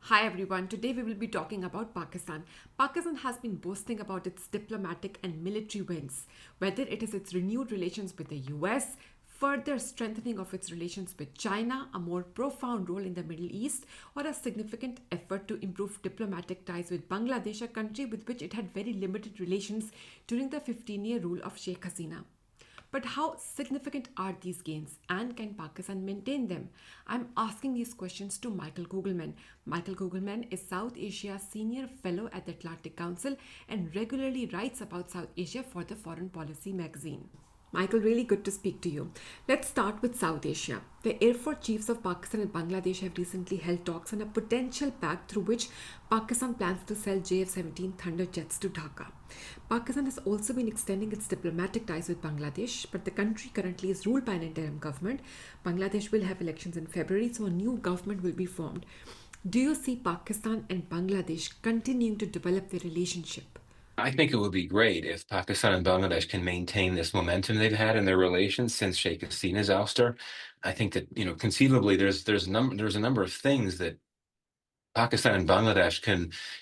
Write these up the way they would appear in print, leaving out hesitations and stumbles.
Hi everyone, today we will be talking about Pakistan. Pakistan has been boasting about its diplomatic and military wins, whether it is its renewed relations with the US, further strengthening of its relations with China, a more profound role in the Middle East, or a significant effort to improve diplomatic ties with Bangladesh, a country with which it had very limited relations during the 15-year rule of Sheikh Hasina. But how significant are these gains and can Pakistan maintain them? I'm asking these questions to Michael Kugelman. Michael Kugelman is South Asia's senior fellow at the Atlantic Council and regularly writes about South Asia for the Foreign Policy magazine. Michael, really good to speak to you. Let's start with South Asia. The Air Force chiefs of Pakistan and Bangladesh have recently held talks on a potential pact through which Pakistan plans to sell JF 17 Thunder jets to Dhaka. Pakistan has also been extending its diplomatic ties with Bangladesh, but the country currently is ruled by an interim government. Bangladesh will have elections in February, so a new government will be formed. Do you see Pakistan and Bangladesh continuing to develop their relationship? I think it would be great if Pakistan and Bangladesh can maintain this momentum they've had in their relations since Sheikh Hasina's ouster. I think that, conceivably there's a number of things that Pakistan and Bangladesh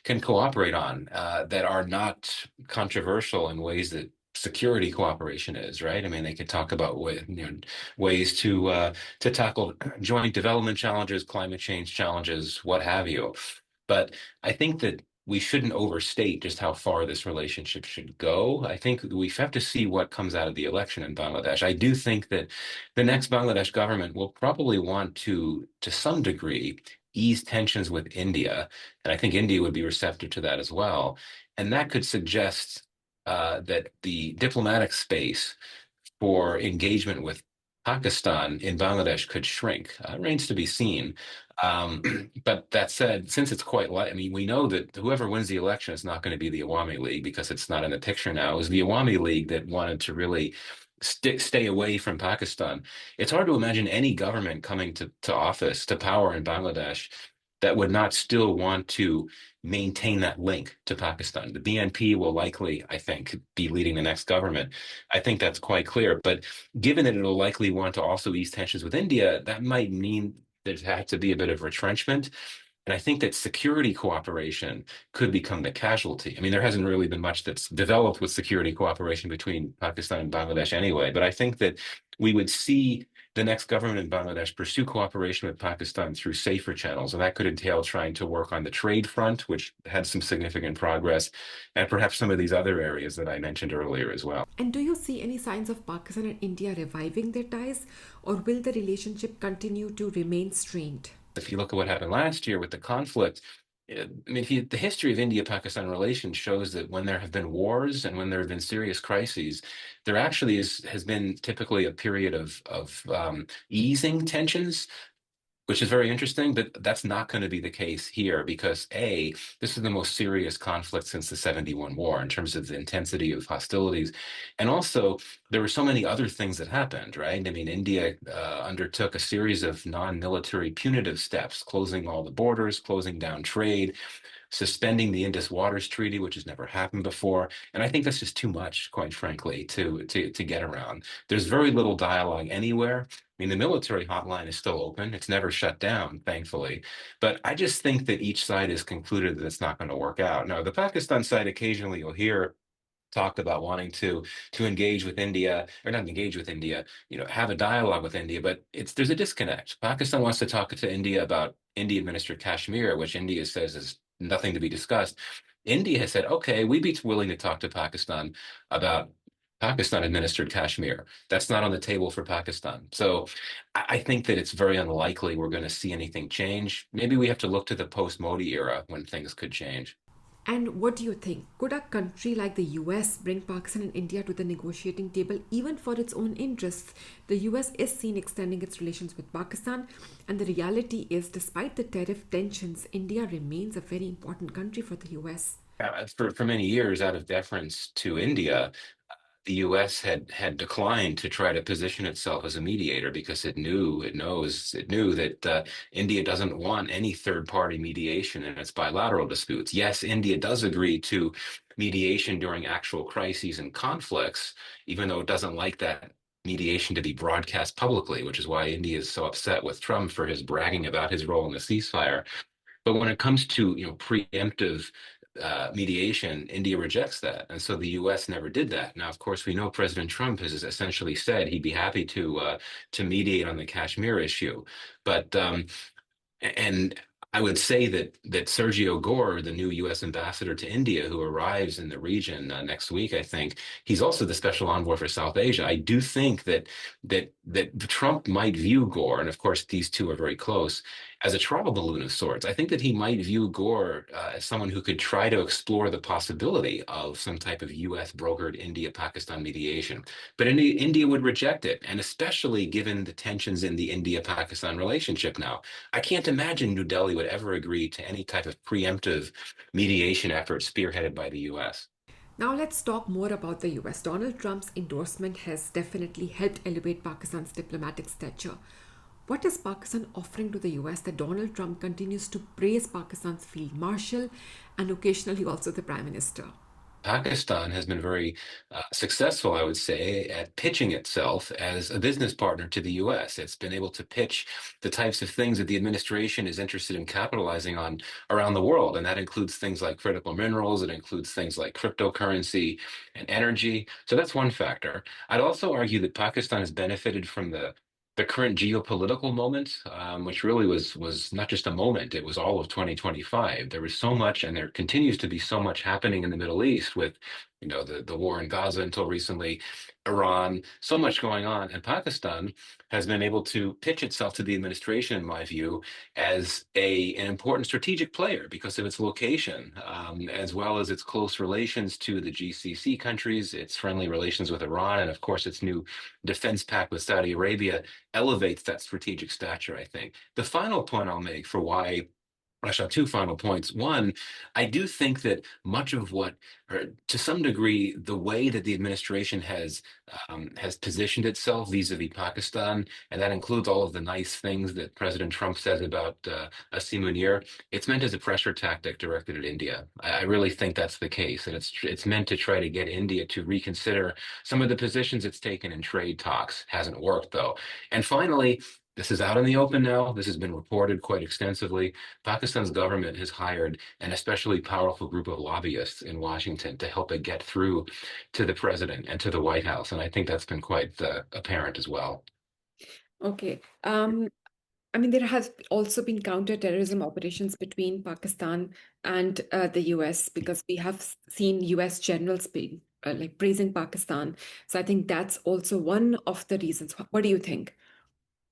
can cooperate on that are not controversial in ways that security cooperation is, right? I mean, they could talk about ways to tackle joint development challenges, climate change challenges, what have you. But I think that we shouldn't overstate just how far this relationship should go. I think we have to see what comes out of the election in Bangladesh. I do think that the next Bangladesh government will probably want to some degree, ease tensions with India. And I think India would be receptive to that as well. And that could suggest that the diplomatic space for engagement with Pakistan in Bangladesh could shrink. Remains to be seen. But that said, since it's quite light, I mean, we know that whoever wins the election is not going to be the Awami League because it's not in the picture now. It was the Awami League that wanted to really stay away from Pakistan. It's hard to imagine any government coming to office, to power in Bangladesh that would not still want to maintain that link to Pakistan. The BNP will likely, I think, be leading the next government. I think that's quite clear. But given that it'll likely want to also ease tensions with India, that might mean there's had to be a bit of retrenchment. And I think that security cooperation could become the casualty. I mean, there hasn't really been much that's developed with security cooperation between Pakistan and Bangladesh anyway. But I think that we would see the next government in Bangladesh pursue cooperation with Pakistan through safer channels. And that could entail trying to work on the trade front, which had some significant progress, and perhaps some of these other areas that I mentioned earlier as well. And do you see any signs of Pakistan and India reviving their ties, or will the relationship continue to remain strained? If you look at what happened last year with the conflict, I mean, the history of India-Pakistan relations shows that when there have been wars and when there have been serious crises, there actually has been typically a period of easing tensions, which is very interesting, but that's not going to be the case here because A, this is the most serious conflict since the 71 war in terms of the intensity of hostilities. And also, there were so many other things that happened, right? I mean, India undertook a series of non-military punitive steps, closing all the borders, closing down trade, suspending the Indus Waters Treaty, which has never happened before. And I think that's just too much, quite frankly, to get around. There's very little dialogue anywhere. I mean, the military hotline is still open. It's never shut down, thankfully. But I just think that each side has concluded that it's not going to work out. Now, the Pakistan side, occasionally you'll hear talked about wanting to engage with India, or not engage with India, have a dialogue with India, but there's a disconnect. Pakistan wants to talk to India about India-administered Kashmir, which India says is nothing to be discussed. India has said, okay, we'd be willing to talk to Pakistan about Pakistan-administered Kashmir. That's not on the table for Pakistan. So I think that it's very unlikely we're going to see anything change. Maybe we have to look to the post-Modi era when things could change. And what do you think? Could a country like the US bring Pakistan and India to the negotiating table even for its own interests? The US is seen extending its relations with Pakistan, and the reality is, despite the tariff tensions, India remains a very important country for the US. For many years, out of deference to India, the U.S. had declined to try to position itself as a mediator because it knew that India doesn't want any third party mediation in its bilateral disputes. Yes, India does agree to mediation during actual crises and conflicts, even though it doesn't like that mediation to be broadcast publicly, which is why India is so upset with Trump for his bragging about his role in the ceasefire. But when it comes to, preemptive mediation, India rejects that, and so the U.S. never did that. Now, of course, we know President Trump has essentially said he'd be happy to mediate on the Kashmir issue, but and I would say that Sergio Gore, the new U.S. ambassador to India, who arrives in the region next week, I think he's also the special envoy for South Asia. I do think that Trump might view Gore, and of course these two are very close, as a travel balloon of sorts. I think that he might view Gore as someone who could try to explore the possibility of some type of U.S. brokered India-Pakistan mediation. But India would reject it, and especially given the tensions in the India-Pakistan relationship now. I can't imagine New Delhi would ever agree to any type of preemptive mediation effort spearheaded by the US. Now let's talk more about the US. Donald Trump's endorsement has definitely helped elevate Pakistan's diplomatic stature. What is Pakistan offering to the US that Donald Trump continues to praise Pakistan's field marshal and occasionally also the prime minister? Pakistan has been very successful, I would say, at pitching itself as a business partner to the US. It's been able to pitch the types of things that the administration is interested in capitalizing on around the world. And that includes things like critical minerals, it includes things like cryptocurrency and energy. So that's one factor. I'd also argue that Pakistan has benefited from the current geopolitical moment, which really was not just a moment, it was all of 2025. There was so much, and there continues to be so much happening in the Middle East with, the war in Gaza until recently, Iran, so much going on. And Pakistan has been able to pitch itself to the administration, in my view, as an important strategic player because of its location, as well as its close relations to the GCC countries, its friendly relations with Iran, and of course its new defense pact with Saudi Arabia elevates that strategic stature, I think. The final point I'll make for why I shall two final points. One, I do think that much of what, or to some degree, the way that the administration has positioned itself vis-a-vis Pakistan, and that includes all of the nice things that President Trump says about Asim Munir, it's meant as a pressure tactic directed at India. I really think that's the case, and it's meant to try to get India to reconsider some of the positions it's taken in trade talks. Hasn't worked though. And finally, this is out in the open now. This has been reported quite extensively. Pakistan's government has hired an especially powerful group of lobbyists in Washington to help it get through to the president and to the White House. And I think that's been quite apparent as well. Okay. I mean, there has also been counterterrorism operations between Pakistan and the US because we have seen US generals being like praising Pakistan. So I think that's also one of the reasons. What do you think?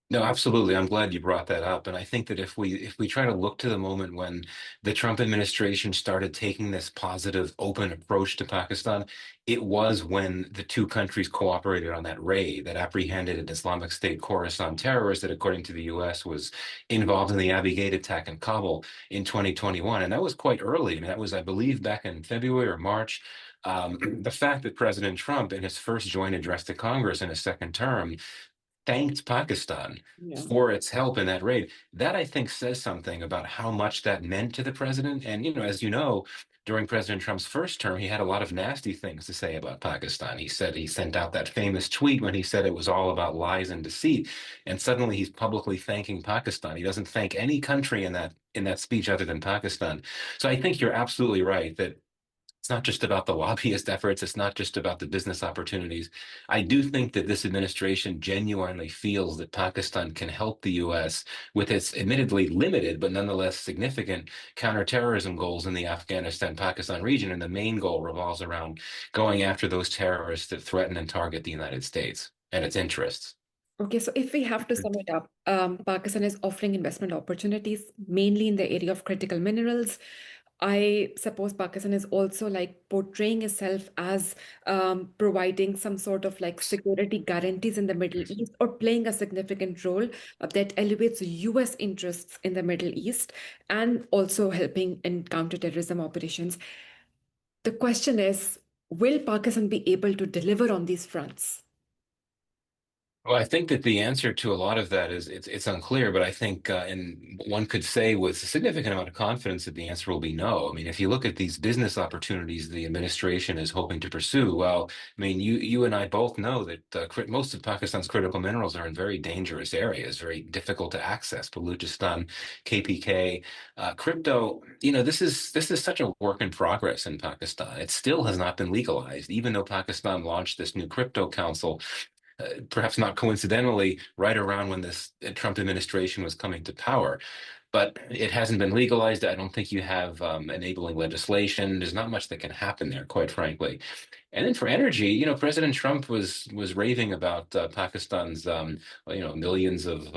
No, absolutely. I'm glad you brought that up. And I think that if we try to look to the moment when the Trump administration started taking this positive, open approach to Pakistan, it was when the two countries cooperated on that raid that apprehended an Islamic State Khorasan terrorist that, according to the US, was involved in the Abbey Gate attack in Kabul in 2021. And that was quite early. I mean, that was, I believe, back in February or March. The fact that President Trump, in his first joint address to Congress in his second term, thanked Pakistan Yeah. for its help in that raid. That I think says something about how much that meant to the president. And, as you know, during President Trump's first term, he had a lot of nasty things to say about Pakistan. He said he sent out that famous tweet when he said it was all about lies and deceit. And suddenly he's publicly thanking Pakistan. He doesn't thank any country in that speech other than Pakistan. So I think you're absolutely right that it's not just about the lobbyist efforts. It's not just about the business opportunities. I do think that this administration genuinely feels that Pakistan can help the U.S. with its admittedly limited, but nonetheless significant counterterrorism goals in the Afghanistan-Pakistan region. And the main goal revolves around going after those terrorists that threaten and target the United States and its interests. Okay, so if we have to sum it up, Pakistan is offering investment opportunities mainly in the area of critical minerals. I suppose Pakistan is also like portraying itself as providing some sort of like security guarantees in the Middle East or playing a significant role that elevates US interests in the Middle East and also helping in counterterrorism operations. The question is, will Pakistan be able to deliver on these fronts? Well, I think that the answer to a lot of that is it's unclear, but I think and one could say with a significant amount of confidence that the answer will be no. I mean, if you look at these business opportunities the administration is hoping to pursue, well, I mean, you and I both know that most of Pakistan's critical minerals are in very dangerous areas, very difficult to access. Balochistan, KPK, crypto. This is such a work in progress in Pakistan. It still has not been legalized, even though Pakistan launched this new crypto council perhaps not coincidentally, right around when this Trump administration was coming to power. But it hasn't been legalized. I don't think you have enabling legislation. There's not much that can happen there, quite frankly. And then for energy, President Trump was raving about Pakistan's, millions of,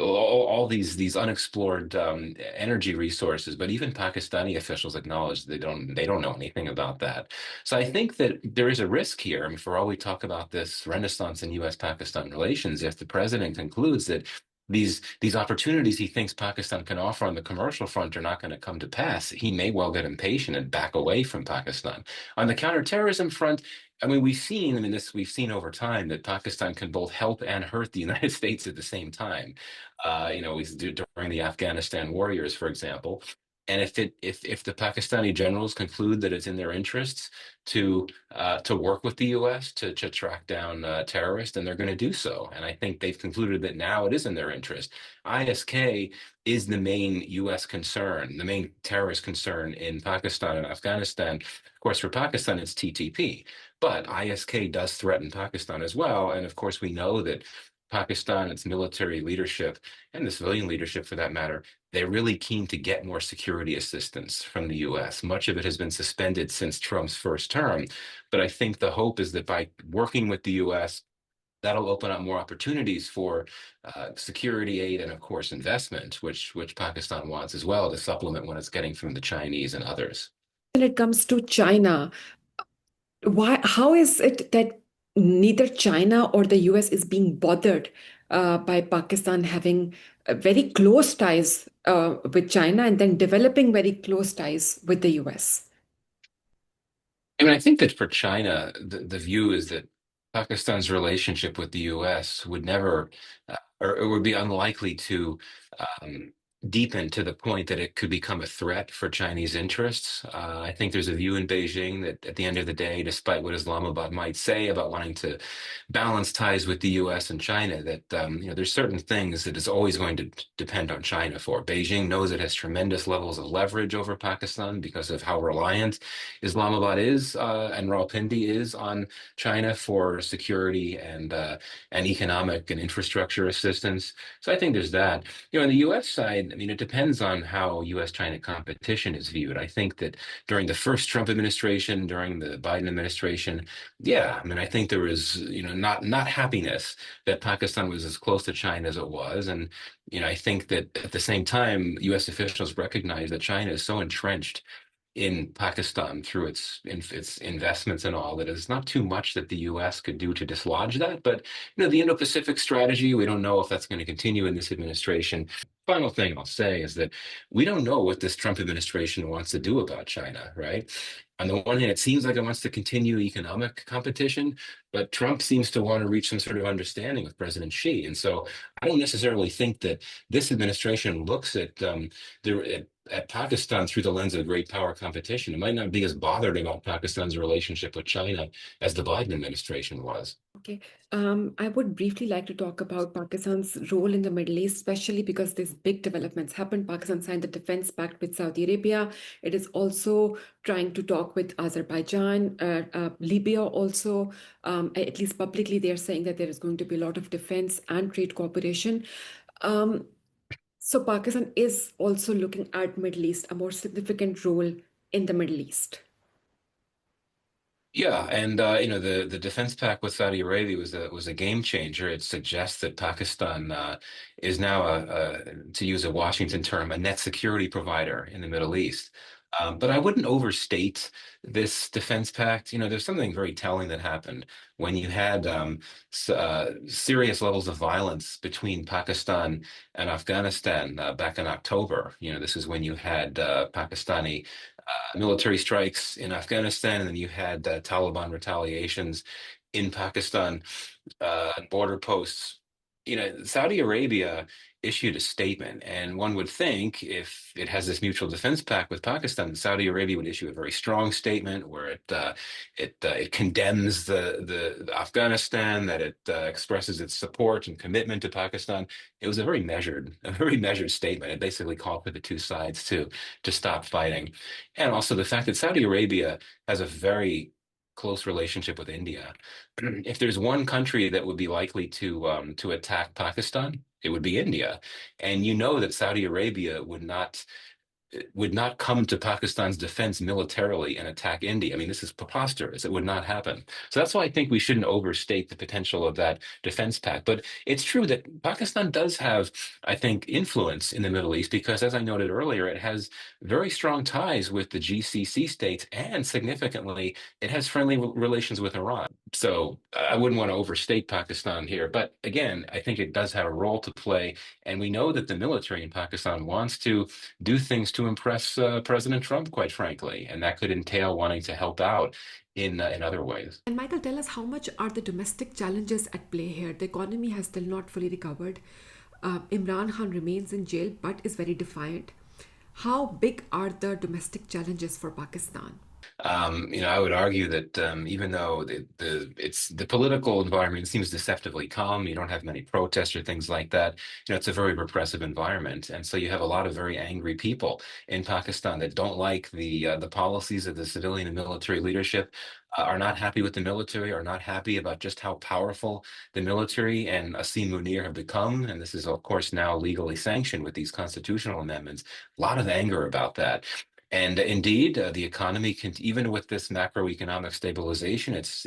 all these unexplored energy resources. But even Pakistani officials acknowledge they don't know anything about that. So I think that there is a risk here. I mean, for all we talk about this renaissance in U.S.-Pakistan relations, if the president concludes that these opportunities he thinks Pakistan can offer on the commercial front are not going to come to pass, he may well get impatient and back away from Pakistan. On the counterterrorism front, we've seen over time that Pakistan can both help and hurt the United States at the same time. During the Afghanistan warriors, for example. And if the Pakistani generals conclude that it's in their interests to work with the U.S. to track down terrorists, then they're going to do so. And I think they've concluded that now it is in their interest. ISK is the main U.S. concern, the main terrorist concern in Pakistan and Afghanistan. Of course, for Pakistan, it's TTP, but ISK does threaten Pakistan as well. And of course, we know that Pakistan, its military leadership, and the civilian leadership for that matter, they're really keen to get more security assistance from the US. Much of it has been suspended since Trump's first term. But I think the hope is that by working with the US, that'll open up more opportunities for security aid and, of course, investment, which Pakistan wants as well to supplement what it's getting from the Chinese and others. When it comes to China, how is it that neither China or the US is being bothered by Pakistan having very close ties with China and then developing very close ties with the US? I mean, I think that for China, the view is that Pakistan's relationship with the U.S. would never, or it would be unlikely to um, deepen to the point that it could become a threat for Chinese interests. I think there's a view in Beijing that at the end of the day, despite what Islamabad might say about wanting to balance ties with the U.S. and China, that there's certain things that is always going to depend on China for. Beijing knows it has tremendous levels of leverage over Pakistan because of how reliant Islamabad is and Rawalpindi is on China for security and economic and infrastructure assistance. So I think there's that. On the U.S. side, I mean, it depends on how U.S.-China competition is viewed. I think that during the first Trump administration, during the Biden administration, yeah, I mean, I think there was, not happiness that Pakistan was as close to China as it was, and I think that at the same time, U.S. officials recognize that China is so entrenched in Pakistan through its investments and all that is not too much that the U.S. could do to dislodge that. But the Indo-Pacific strategy, we don't know if that's going to continue in this administration. Final thing I'll say is that we don't know what this Trump administration wants to do about China, right? On the one hand, it seems like it wants to continue economic competition, but Trump seems to want to reach some sort of understanding with President Xi. And so I don't necessarily think that this administration looks at Pakistan through the lens of great power competition. It might not be as bothered about Pakistan's relationship with China as the Biden administration was. Okay. I would briefly like to talk about Pakistan's role in the Middle East, especially because these big developments happened. Pakistan signed the defense pact with Saudi Arabia. It is also trying to talk with Azerbaijan, Libya also. At least publicly, they are saying that there is going to be a lot of defense and trade cooperation. Um, so Pakistan is also looking at Middle East, a more significant role in the Middle East. Yeah, and the defense pact with Saudi Arabia was a game changer. It suggests that Pakistan is now to use a Washington term, a net security provider in the Middle East. But I wouldn't overstate this defense pact. There's something very telling that happened when you had serious levels of violence between Pakistan and Afghanistan back in October. This is when you had Pakistani military strikes in Afghanistan, and then you had Taliban retaliations in Pakistan, border posts. Saudi Arabia issued a statement, and one would think if it has this mutual defense pact with Pakistan, Saudi Arabia would issue a very strong statement where it condemns the Afghanistan, that it expresses its support and commitment to Pakistan. It was a very measured statement. It basically called for the two sides to stop fighting, and also the fact that Saudi Arabia has a very close relationship with India. If there's one country that would be likely to attack Pakistan, it would be India. And you know that Saudi Arabia would not come to Pakistan's defense militarily and attack India. I mean, this is preposterous. It would not happen. So that's why I think we shouldn't overstate the potential of that defense pact. But it's true that Pakistan does have, I think, influence in the Middle East because, as I noted earlier, it has very strong ties with the GCC states, and significantly, it has friendly relations with Iran. So I wouldn't want to overstate Pakistan here. But again, I think it does have a role to play. And we know that the military in Pakistan wants to do things to impress President Trump, quite frankly, and that could entail wanting to help out in other ways. And Michael, tell us, how much are the domestic challenges at play here? The economy has still not fully recovered. Imran Khan remains in jail but is very defiant. How big are the domestic challenges for Pakistan? I would argue that even though the political environment seems deceptively calm, you don't have many protests or things like that. It's a very repressive environment, and so you have a lot of very angry people in Pakistan that don't like the policies of the civilian and military leadership. Are not happy with the military, are not happy about just how powerful the military and Asim Munir have become. And this is, of course, now legally sanctioned with these constitutional amendments. A lot of anger about that. And indeed, the economy can, even with this macroeconomic stabilization, it's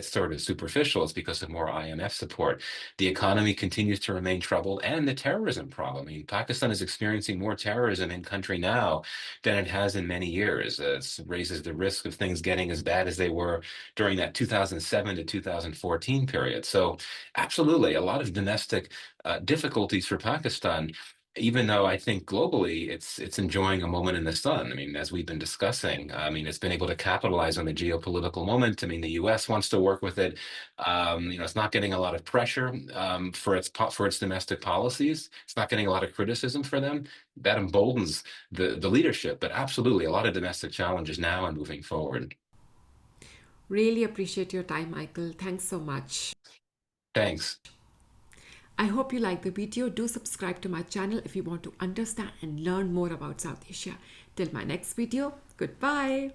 sort of superficial. It's because of more IMF support. The economy continues to remain troubled, and the terrorism problem. I mean, Pakistan is experiencing more terrorism in country now than it has in many years. It raises the risk of things getting as bad as they were during that 2007 to 2014 period. So, absolutely, a lot of domestic difficulties for Pakistan, even though I think globally it's enjoying a moment in the sun. I mean, as we've been discussing, I mean, it's been able to capitalize on the geopolitical moment. I mean, the U.S. wants to work with it. It's not getting a lot of pressure for its domestic policies. It's not getting a lot of criticism for them. That emboldens the leadership. But absolutely, a lot of domestic challenges now and moving forward. Really appreciate your time, Michael. Thanks so much. Thanks. I hope you like the video. Do subscribe to my channel if you want to understand and learn more about South Asia. Till my next video, goodbye.